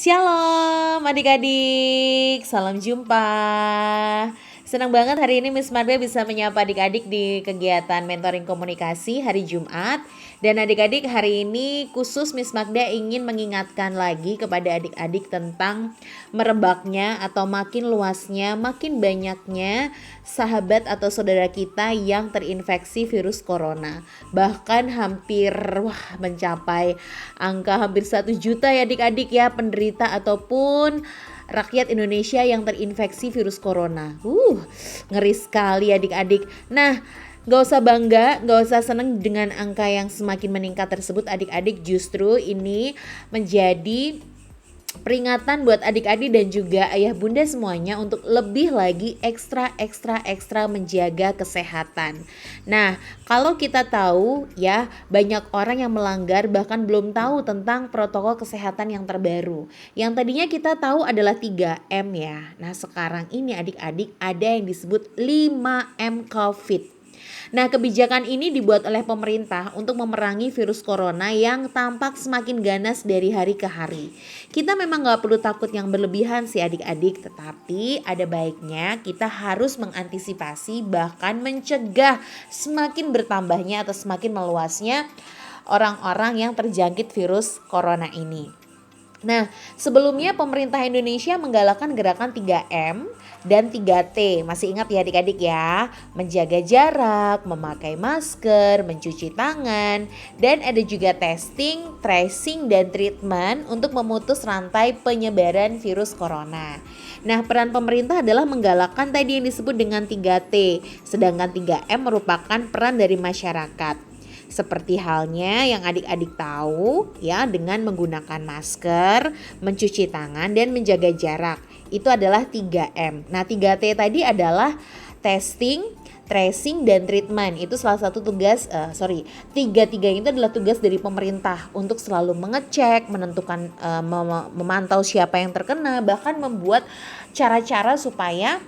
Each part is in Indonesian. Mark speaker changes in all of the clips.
Speaker 1: Shalom adik-adik, salam jumpa. Senang banget hari ini Miss Marda bisa menyapa adik-adik di kegiatan mentoring komunikasi hari Jumat. Dan adik-adik, hari ini khusus Miss Magda ingin mengingatkan lagi kepada adik-adik tentang merebaknya atau makin luasnya, makin banyaknya sahabat atau saudara kita yang terinfeksi virus corona. Bahkan hampir mencapai angka hampir 1 juta ya adik-adik ya penderita ataupun rakyat Indonesia yang terinfeksi virus corona. Ngeri sekali adik-adik. Nah, gak usah bangga, gak usah seneng dengan angka yang semakin meningkat tersebut adik-adik. Justru ini menjadi peringatan buat adik-adik dan juga ayah bunda semuanya untuk lebih lagi ekstra menjaga kesehatan. Nah, kalau kita tahu ya banyak orang yang melanggar bahkan belum tahu tentang protokol kesehatan yang terbaru. Yang tadinya kita tahu adalah 3M ya. Nah, sekarang ini adik-adik ada yang disebut 5M COVID. Nah, kebijakan ini dibuat oleh pemerintah untuk memerangi virus corona yang tampak semakin ganas dari hari ke hari. Kita memang gak perlu takut yang berlebihan sih adik-adik, tetapi ada baiknya kita harus mengantisipasi bahkan mencegah semakin bertambahnya atau semakin meluasnya orang-orang yang terjangkit virus corona ini. Nah, sebelumnya pemerintah Indonesia menggalakkan gerakan 3M dan 3T. Masih ingat ya adik-adik ya? Menjaga jarak, memakai masker, mencuci tangan, dan ada juga testing, tracing, dan treatment untuk memutus rantai penyebaran virus corona. Nah, peran pemerintah adalah menggalakkan tadi yang disebut dengan 3T, sedangkan 3M merupakan peran dari masyarakat. Seperti halnya yang adik-adik tahu ya, dengan menggunakan masker, mencuci tangan, dan menjaga jarak. Itu adalah 3M. Nah, 3T tadi adalah testing, tracing, dan treatment. Itu salah satu tugas, tiga itu adalah tugas dari pemerintah untuk selalu mengecek, menentukan, memantau siapa yang terkena, bahkan membuat cara-cara supaya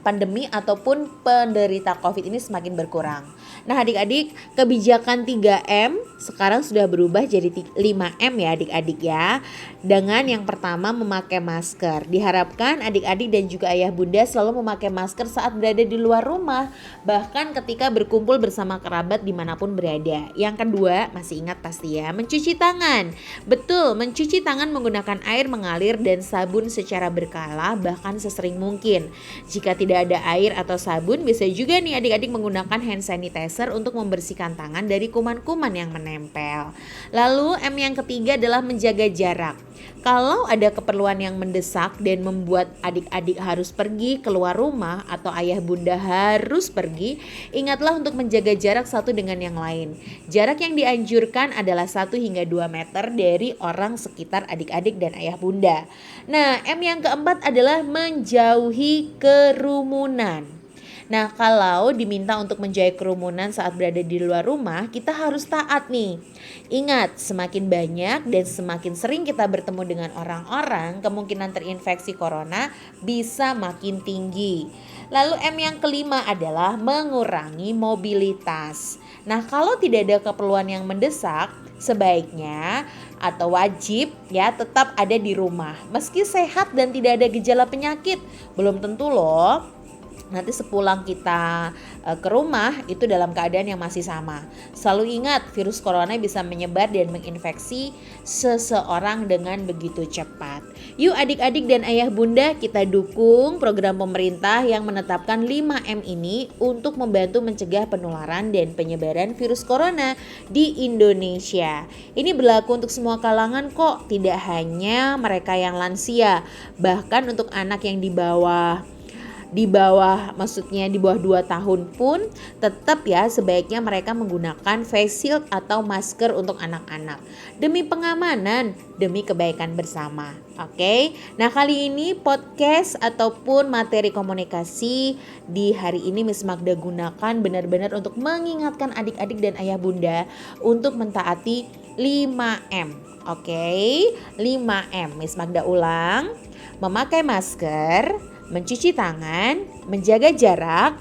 Speaker 1: pandemi ataupun penderita COVID ini semakin berkurang. Nah adik-adik, kebijakan 3M sekarang sudah berubah jadi 5M ya adik-adik ya. Dengan yang pertama memakai masker. Diharapkan adik-adik dan juga ayah bunda selalu memakai masker saat berada di luar rumah. Bahkan ketika berkumpul bersama kerabat dimanapun berada. Yang kedua, masih ingat pasti ya, mencuci tangan. Betul, mencuci tangan menggunakan air mengalir dan sabun secara berkala bahkan sesering mungkin. Jika tidak ada air atau sabun, bisa juga nih adik-adik menggunakan hand sanitizer untuk membersihkan tangan dari kuman-kuman yang menempel. Lalu M yang ketiga adalah menjaga jarak. Kalau ada keperluan yang mendesak dan membuat adik-adik harus pergi keluar rumah atau ayah bunda harus pergi, ingatlah untuk menjaga jarak satu dengan yang lain. Jarak yang dianjurkan adalah 1 hingga 2 meter dari orang sekitar adik-adik dan ayah bunda. Nah, M yang keempat adalah menjauhi kerumunan. Nah, kalau diminta untuk menjauhi kerumunan saat berada di luar rumah, kita harus taat nih. Ingat, semakin banyak dan semakin sering kita bertemu dengan orang-orang, kemungkinan terinfeksi corona bisa makin tinggi. Lalu M yang kelima adalah mengurangi mobilitas. Nah, kalau tidak ada keperluan yang mendesak, sebaiknya atau wajib ya tetap ada di rumah. Meski sehat dan tidak ada gejala penyakit, belum tentu loh nanti sepulang kita ke rumah itu dalam keadaan yang masih sama. Selalu ingat, virus corona bisa menyebar dan menginfeksi seseorang dengan begitu cepat. Yuk adik-adik dan ayah bunda, kita dukung program pemerintah yang menetapkan 5M ini untuk membantu mencegah penularan dan penyebaran virus corona di Indonesia. Ini berlaku untuk semua kalangan kok, tidak hanya mereka yang lansia, bahkan untuk anak yang di bawah maksudnya di bawah 2 tahun pun tetap ya sebaiknya mereka menggunakan face shield atau masker untuk anak-anak demi pengamanan, demi kebaikan bersama. Oke. Nah, kali ini podcast ataupun materi komunikasi di hari ini Miss Magda gunakan benar-benar untuk mengingatkan adik-adik dan ayah bunda untuk mentaati 5M. Oke. 5M Miss Magda ulang. Memakai masker, mencuci tangan, menjaga jarak,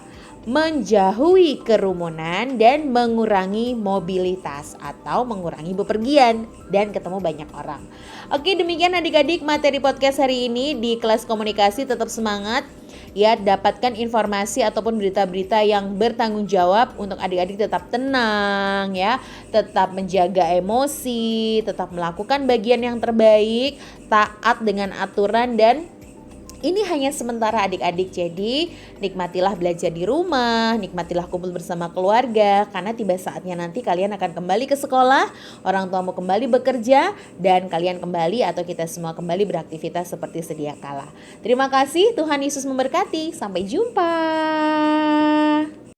Speaker 1: menjauhi kerumunan, dan mengurangi mobilitas atau mengurangi bepergian dan ketemu banyak orang. Oke, demikian adik-adik materi podcast hari ini di kelas komunikasi. Tetap semangat ya, dapatkan informasi ataupun berita-berita yang bertanggung jawab untuk adik-adik tetap tenang ya, tetap menjaga emosi, tetap melakukan bagian yang terbaik, taat dengan aturan, dan ini hanya sementara adik-adik. Jadi nikmatilah belajar di rumah, nikmatilah kumpul bersama keluarga, karena tiba saatnya nanti kalian akan kembali ke sekolah, orang tuamu kembali bekerja, dan kalian kembali atau kita semua kembali beraktivitas seperti sedia kala. Terima kasih, Tuhan Yesus memberkati. Sampai jumpa.